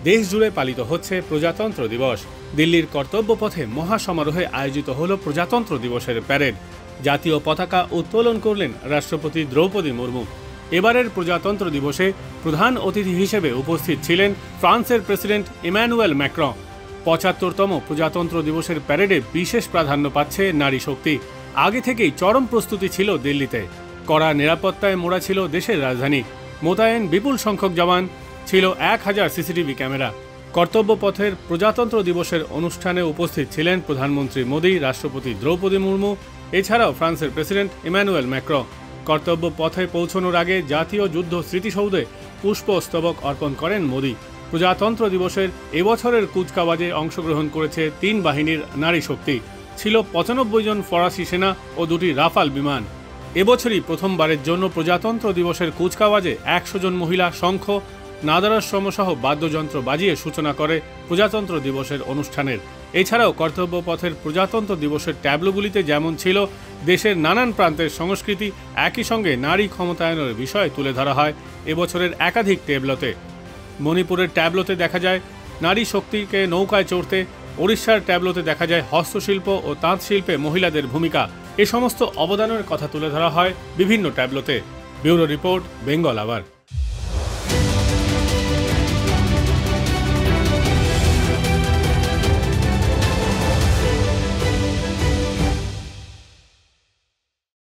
দেশ জুড়ে পালিত হচ্ছে প্রজাতন্ত্র দিবস। দিল্লির কর্তব্য পথে মহাসমারোহে আয়োজিত হল প্রজাতন্ত্র দিবসের প্যারেড। জাতীয় পতাকা উত্তোলন করলেন রাষ্ট্রপতি দ্রৌপদী মুর্মু। এবারের প্রজাতন্ত্র দিবসে প্রধান অতিথি হিসেবে উপস্থিত ছিলেন ফ্রান্সের প্রেসিডেন্ট ইমানুয়েল ম্যাক্রন। ৭৫তম প্রজাতন্ত্র দিবসের প্যারেডে বিশেষ প্রাধান্য পাচ্ছে নারী শক্তি। আগে থেকেই চরম প্রস্তুতি ছিল দিল্লিতে। কড়া নিরাপত্তায় মোড়া ছিল দেশের রাজধানী। মোতায়েন বিপুল সংখ্যক জওয়ান, ছিল ১,০০০ সিসিটিভি ক্যামেরা। কর্তব্য পথের প্রজাতন্ত্র দিবসের অনুষ্ঠানে উপস্থিত ছিলেন প্রধানমন্ত্রী মোদী, রাষ্ট্রপতি দ্রৌপদী মুর্মু, এছাড়াও ফ্রান্সের প্রেসিডেন্ট ইমানুয়েল ম্যাক্রন। কর্তব্য পথে পৌঁছানোর আগে জাতীয় যুদ্ধ স্মৃতিসৌধে পুষ্পস্তবক অর্পণ করেন মোদী। প্রজাতন্ত্র দিবসের এবছরের কুচকাওয়াজে অংশগ্রহণ করেছে ৩ বাহিনীর নারী শক্তি। ছিল ৯৫ জন ফরাসি সেনা ও ২টি রাফাল বিমান। এবছরই প্রথমবারের জন্য প্রজাতন্ত্র দিবসের কুচকাওয়াজে ১০০ জন মহিলা শঙ্খ, নাদারসহ বাদ্যযন্ত্র বাজিয়ে সূচনা করে প্রজাতন্ত্র দিবসের অনুষ্ঠানের। এছাড়াও কর্তব্য পথের প্রজাতন্ত্র দিবসের ট্যাবলোগুলিতে যেমন ছিল দেশের নানান প্রান্তের সংস্কৃতি, একই সঙ্গে নারী ক্ষমতায়নের বিষয় তুলে ধরা হয় এবছরের একাধিক ট্যাবলোতে। মণিপুরের ট্যাবলোতে দেখা যায় নারী শক্তিকে নৌকায় চড়তে, ওড়িশার ট্যাবলোতে দেখা যায় হস্তশিল্প ও তাঁত শিল্পে মহিলাদের ভূমিকা। এ সমস্ত অবদানের কথা তুলে ধরা হয় বিভিন্ন ট্যাবলোতে। Bureau report, Bengal hour.